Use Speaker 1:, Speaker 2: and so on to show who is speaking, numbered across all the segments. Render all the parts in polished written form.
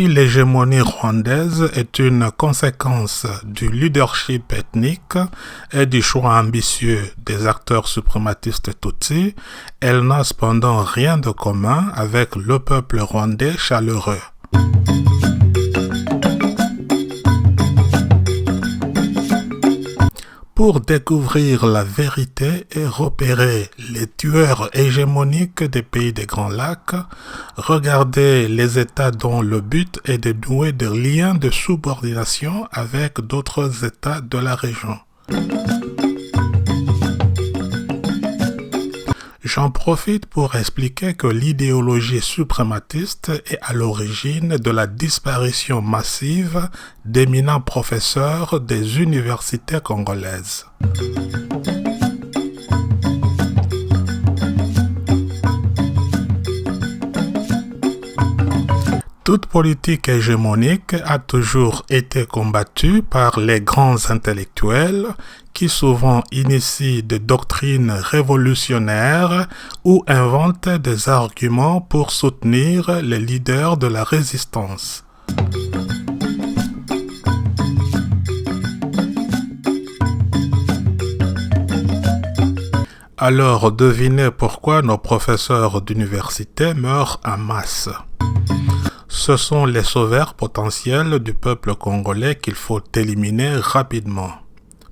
Speaker 1: Si l'hégémonie rwandaise est une conséquence du leadership ethnique et du choix ambitieux des acteurs suprématistes Tutsis, elle n'a cependant rien de commun avec le peuple rwandais chaleureux. Pour découvrir la vérité et repérer les tueurs hégémoniques des pays des Grands Lacs, regardez les États dont le but est de nouer des liens de subordination avec d'autres États de la région. J'en profite pour expliquer que l'idéologie suprématiste est à l'origine de la disparition massive d'éminents professeurs des universités congolaises. Toute politique hégémonique a toujours été combattue par les grands intellectuels qui souvent initient des doctrines révolutionnaires ou inventent des arguments pour soutenir les leaders de la résistance. Alors devinez pourquoi nos professeurs d'université meurent en masse. Ce sont les sauveurs potentiels du peuple congolais qu'il faut éliminer rapidement.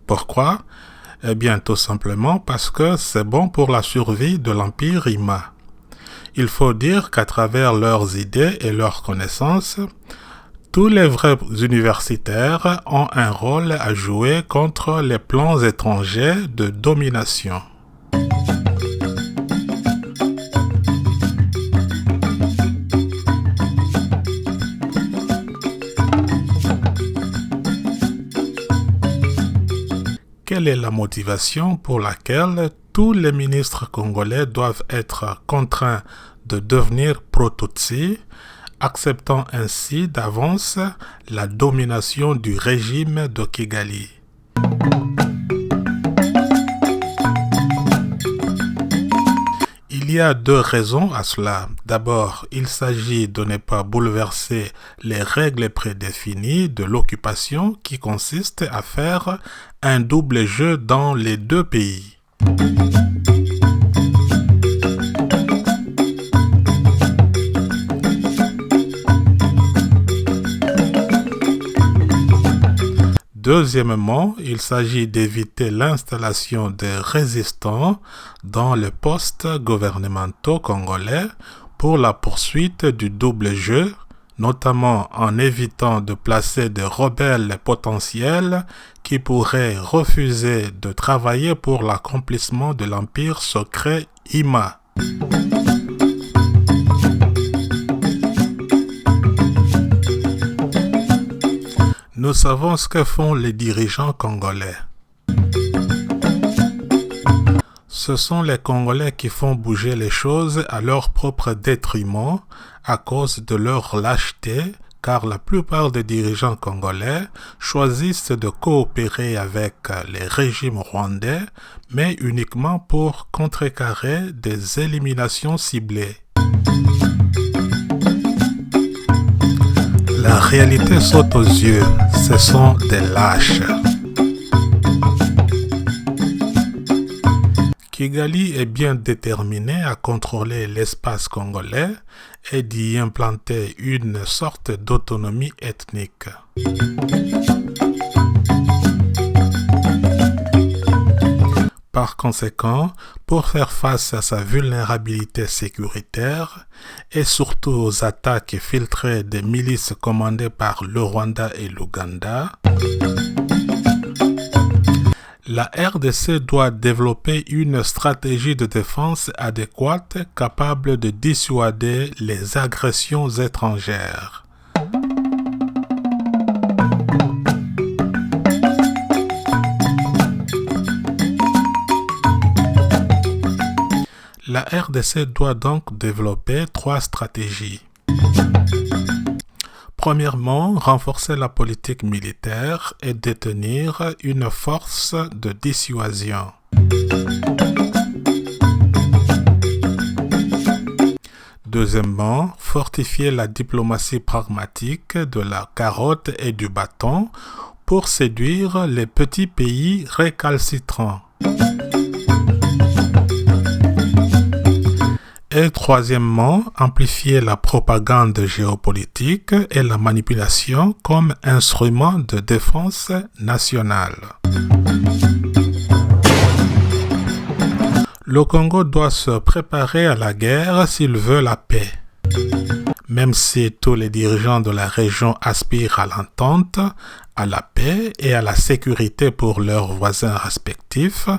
Speaker 1: Pourquoi? Eh bien, tout simplement parce que c'est bon pour la survie de l'Empire Ima. Il faut dire qu'à travers leurs idées et leurs connaissances, tous les vrais universitaires ont un rôle à jouer contre les plans étrangers de domination. Quelle est la motivation pour laquelle tous les ministres congolais doivent être contraints de devenir pro-Tutsi, acceptant ainsi d'avance la domination du régime de Kigali? Il y a deux raisons à cela. D'abord, il s'agit de ne pas bouleverser les règles prédéfinies de l'occupation qui consiste à faire un double jeu dans les deux pays. Deuxièmement, il s'agit d'éviter l'installation des résistants dans les postes gouvernementaux congolais pour la poursuite du double jeu, notamment en évitant de placer des rebelles potentiels qui pourraient refuser de travailler pour l'accomplissement de l'empire secret Ima. Nous savons ce que font les dirigeants congolais. Ce sont les Congolais qui font bouger les choses à leur propre détriment à cause de leur lâcheté, car la plupart des dirigeants congolais choisissent de coopérer avec les régimes rwandais, mais uniquement pour contrecarrer des éliminations ciblées. La réalité saute aux yeux, ce sont des lâches. Kigali est bien déterminé à contrôler l'espace congolais et d'y implanter une sorte d'autonomie ethnique. Par conséquent, pour faire face à sa vulnérabilité sécuritaire et surtout aux attaques filtrées des milices commandées par le Rwanda et l'Ouganda, la RDC doit développer une stratégie de défense adéquate capable de dissuader les agressions étrangères. La RDC doit donc développer 3 stratégies. Premièrement, renforcer la politique militaire et détenir une force de dissuasion. deuxièmement, fortifier la diplomatie pragmatique de la carotte et du bâton pour séduire les petits pays récalcitrants. Et troisièmement, amplifier la propagande géopolitique et la manipulation comme instrument de défense nationale. Le Congo doit se préparer à la guerre s'il veut la paix. Même si tous les dirigeants de la région aspirent à l'entente, à la paix et à la sécurité pour leurs voisins respectifs,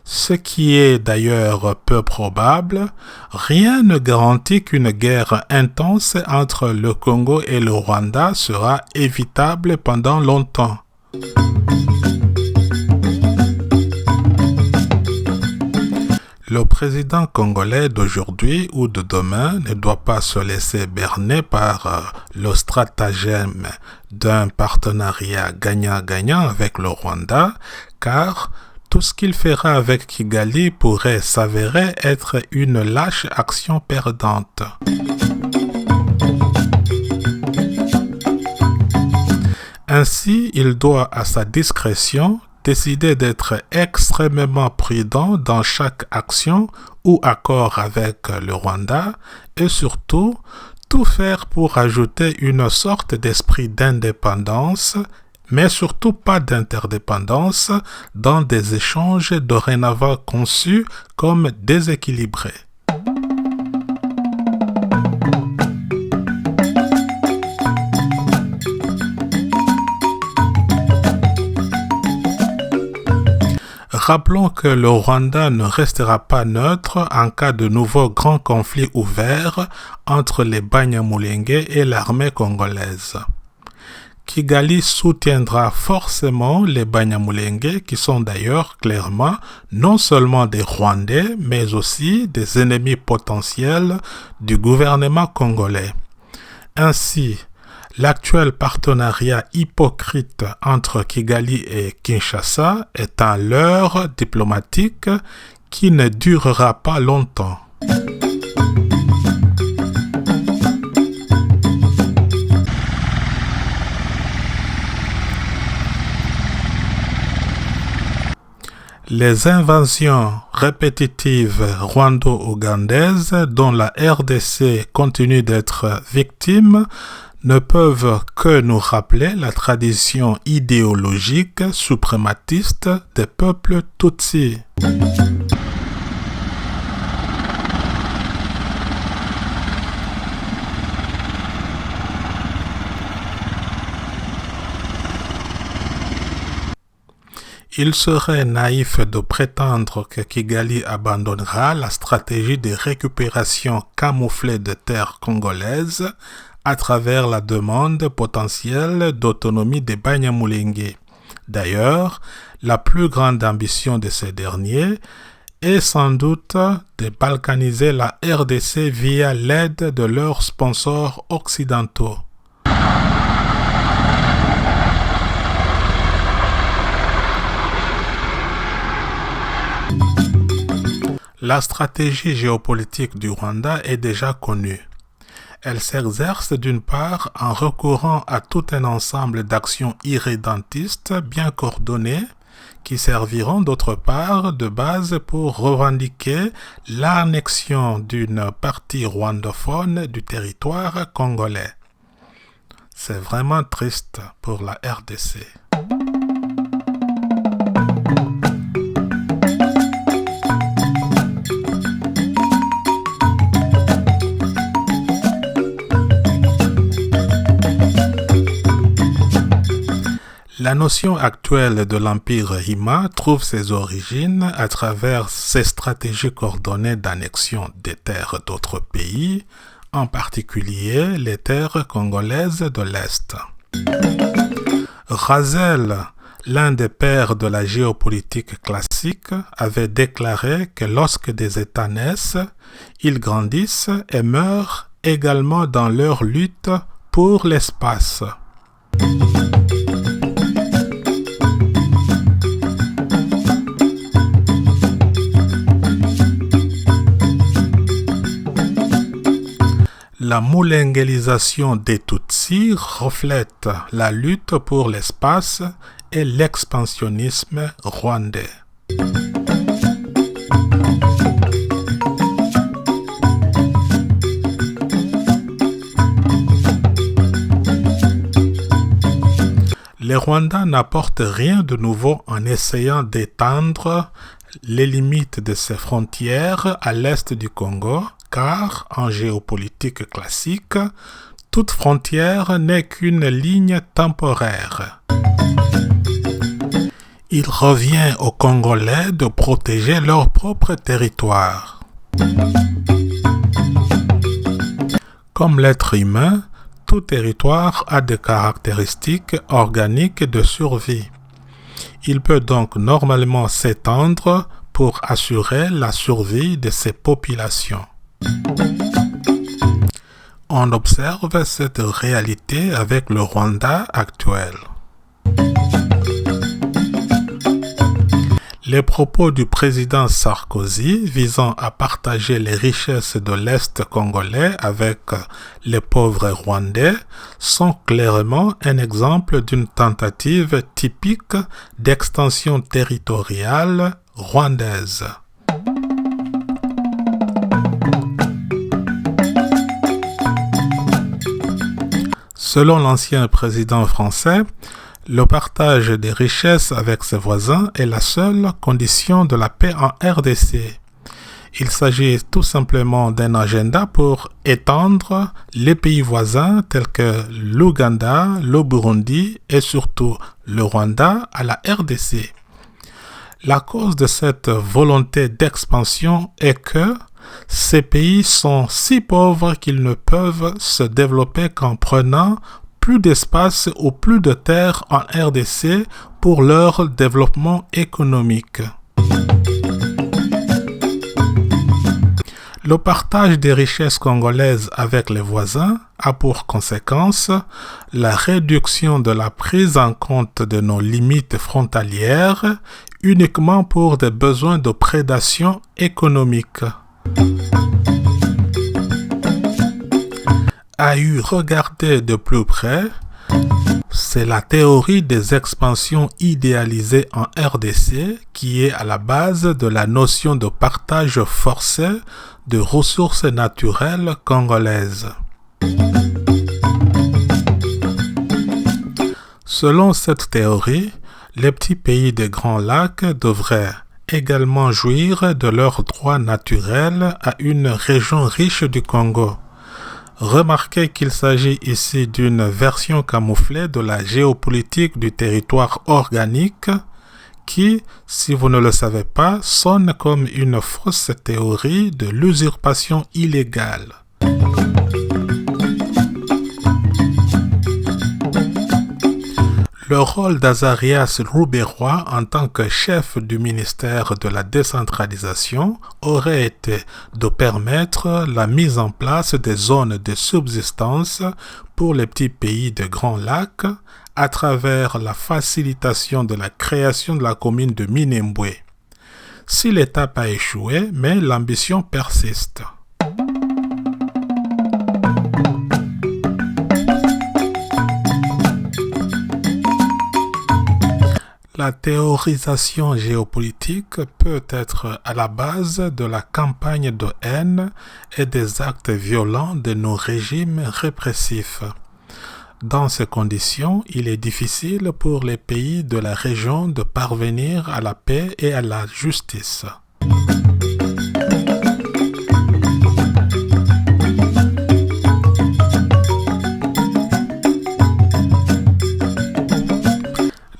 Speaker 1: ce qui est d'ailleurs peu probable, rien ne garantit qu'une guerre intense entre le Congo et le Rwanda sera évitable pendant longtemps. Le président congolais d'aujourd'hui ou de demain ne doit pas se laisser berner par le stratagème d'un partenariat gagnant-gagnant avec le Rwanda, car tout ce qu'il fera avec Kigali pourrait s'avérer être une lâche action perdante. Ainsi, il doit à sa discrétion décider d'être extrêmement prudent dans chaque action ou accord avec le Rwanda et surtout tout faire pour ajouter une sorte d'esprit d'indépendance, mais surtout pas d'interdépendance dans des échanges dorénavant conçus comme déséquilibrés. Rappelons que le Rwanda ne restera pas neutre en cas de nouveau grand conflit ouvert entre les Banyamulenge et l'armée congolaise. Kigali soutiendra forcément les Banyamulenge qui sont d'ailleurs clairement non seulement des Rwandais mais aussi des ennemis potentiels du gouvernement congolais. Ainsi, l'actuel partenariat hypocrite entre Kigali et Kinshasa est un leurre diplomatique qui ne durera pas longtemps. Les invasions répétitives rwando-ougandaises dont la RDC continue d'être victime ne peuvent que nous rappeler la tradition idéologique suprématiste des peuples Tutsis. Il serait naïf de prétendre que Kigali abandonnera la stratégie de récupération camouflée de terres congolaises à travers la demande potentielle d'autonomie des Banyamulenge. D'ailleurs, la plus grande ambition de ces derniers est sans doute de balkaniser la RDC via l'aide de leurs sponsors occidentaux. La stratégie géopolitique du Rwanda est déjà connue. Elle s'exerce d'une part en recourant à tout un ensemble d'actions irrédentistes bien coordonnées qui serviront d'autre part de base pour revendiquer l'annexion d'une partie rwandophone du territoire congolais. C'est vraiment triste pour la RDC. La notion actuelle de l'Empire Hima trouve ses origines à travers ces stratégies coordonnées d'annexion des terres d'autres pays, en particulier les terres congolaises de l'Est. Razel, l'un des pères de la géopolitique classique, avait déclaré que lorsque des États naissent, ils grandissent et meurent également dans leur lutte pour l'espace. La moulengelisation des Tutsis reflète la lutte pour l'espace et l'expansionnisme rwandais. Les Rwandais n'apportent rien de nouveau en essayant d'étendre les limites de ses frontières à l'est du Congo, car en géopolitique classique, toute frontière n'est qu'une ligne temporaire. Il revient aux Congolais de protéger leur propre territoire. Comme l'être humain, tout territoire a des caractéristiques organiques de survie. Il peut donc normalement s'étendre pour assurer la survie de ses populations. On observe cette réalité avec le Rwanda actuel. Les propos du président Sarkozy visant à partager les richesses de l'Est congolais avec les pauvres Rwandais sont clairement un exemple d'une tentative typique d'extension territoriale rwandaise. Selon l'ancien président français, le partage des richesses avec ses voisins est la seule condition de la paix en RDC. Il s'agit tout simplement d'un agenda pour étendre les pays voisins tels que l'Ouganda, le Burundi et surtout le Rwanda à la RDC. La cause de cette volonté d'expansion est que ces pays sont si pauvres qu'ils ne peuvent se développer qu'en prenant plus d'espace ou plus de terres en RDC pour leur développement économique. Le partage des richesses congolaises avec les voisins a pour conséquence la réduction de la prise en compte de nos limites frontalières uniquement pour des besoins de prédation économique. À y regarder de plus près, c'est la théorie des expansions idéalisées en RDC qui est à la base de la notion de partage forcé de ressources naturelles congolaises. Selon cette théorie, les petits pays des Grands Lacs devraient également jouir de leurs droits naturels à une région riche du Congo. Remarquez qu'il s'agit ici d'une version camouflée de la géopolitique du territoire organique qui, si vous ne le savez pas, sonne comme une fausse théorie de l'usurpation illégale. Le rôle d'Azarias Rouberoy en tant que chef du ministère de la décentralisation aurait été de permettre la mise en place des zones de subsistance pour les petits pays de Grands Lacs à travers la facilitation de la création de la commune de Minembwe. Si l'étape a échoué, mais l'ambition persiste. La théorisation géopolitique peut être à la base de la campagne de haine et des actes violents de nos régimes répressifs. Dans ces conditions, il est difficile pour les pays de la région de parvenir à la paix et à la justice.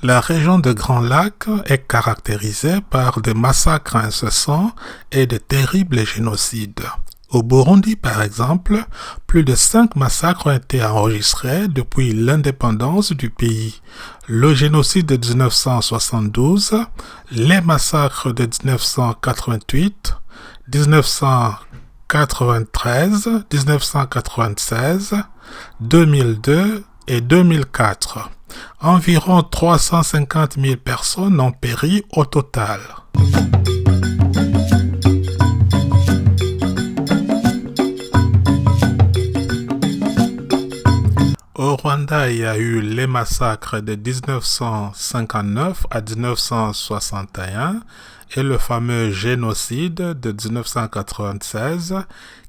Speaker 1: La région de Grands Lacs est caractérisée par des massacres incessants et de terribles génocides. Au Burundi, par exemple, plus de 5 massacres ont été enregistrés depuis l'indépendance du pays. Le génocide de 1972, les massacres de 1988, 1993, 1996, 2002 et 2004. Environ 350 000 personnes ont péri au total. Ouganda, il y a eu les massacres de 1959 à 1961 et le fameux génocide de 1996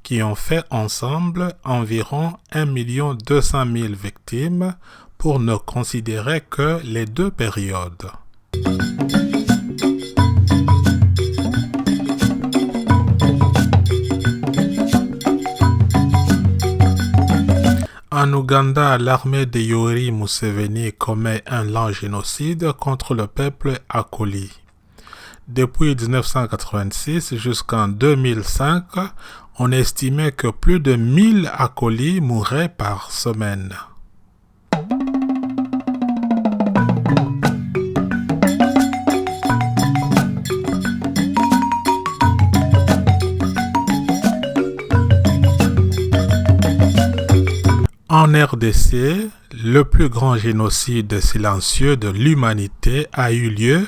Speaker 1: qui ont fait ensemble environ 1 200 000 victimes pour ne considérer que les deux périodes. En Ouganda, l'armée de Yoweri Museveni commet un lent génocide contre le peuple Akoli. Depuis 1986 jusqu'en 2005, on estimait que plus de 1000 Akoli mouraient par semaine. En RDC, le plus grand génocide silencieux de l'humanité a eu lieu.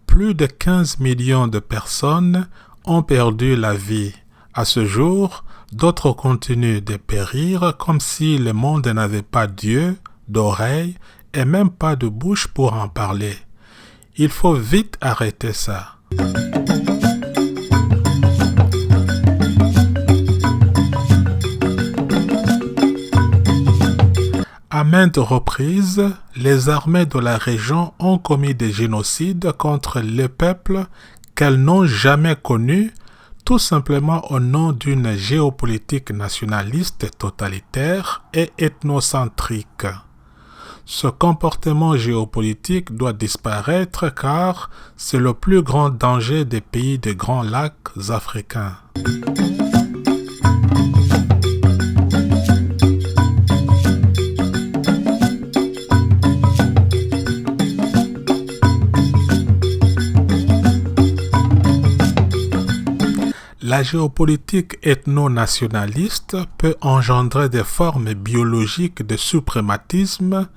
Speaker 1: Plus de 15 millions de personnes ont perdu la vie. À ce jour, d'autres continuent de périr comme si le monde n'avait pas d'yeux, d'oreilles et même pas de bouche pour en parler. Il faut vite arrêter ça. À maintes reprises, les armées de la région ont commis des génocides contre les peuples qu'elles n'ont jamais connus, tout simplement au nom d'une géopolitique nationaliste totalitaire et ethnocentrique. Ce comportement géopolitique doit disparaître car c'est le plus grand danger des pays des Grands Lacs africains. La géopolitique ethno-nationaliste peut engendrer des formes biologiques de suprématisme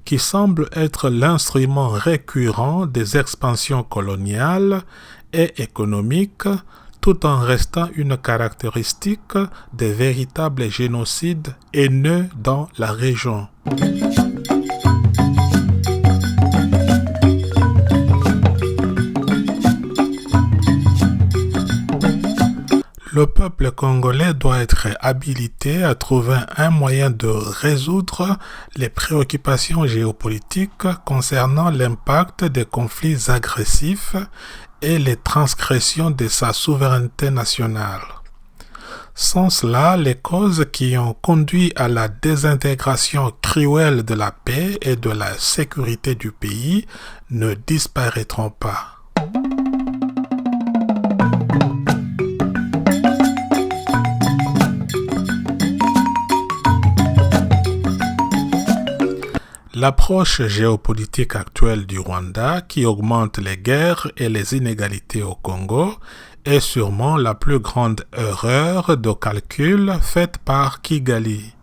Speaker 1: qui semblent être l'instrument récurrent des expansions coloniales et économiques, tout en restant une caractéristique des véritables génocides haineux dans la région. Le peuple congolais doit être habilité à trouver un moyen de résoudre les préoccupations géopolitiques concernant l'impact des conflits agressifs et les transgressions de sa souveraineté nationale. Sans cela, les causes qui ont conduit à la désintégration cruelle de la paix et de la sécurité du pays ne disparaîtront pas. L'approche géopolitique actuelle du Rwanda, qui augmente les guerres et les inégalités au Congo, est sûrement la plus grande erreur de calcul faite par Kigali.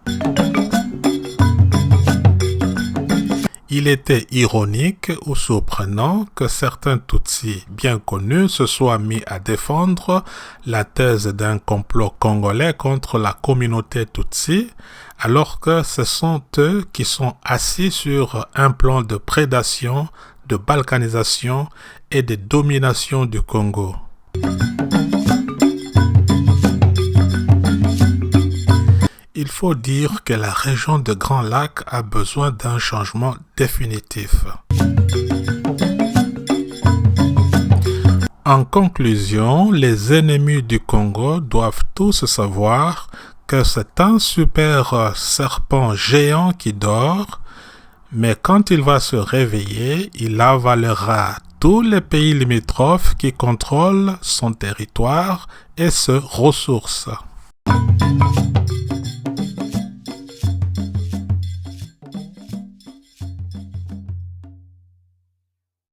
Speaker 1: Il était ironique ou surprenant que certains Tutsis bien connus se soient mis à défendre la thèse d'un complot congolais contre la communauté Tutsi, alors que ce sont eux qui sont assis sur un plan de prédation, de balkanisation et de domination du Congo. Il faut dire que la région de Grands Lacs a besoin d'un changement définitif. En conclusion, les ennemis du Congo doivent tous savoir que c'est un super serpent géant qui dort, mais quand il va se réveiller, il avalera tous les pays limitrophes qui contrôlent son territoire et ses ressources.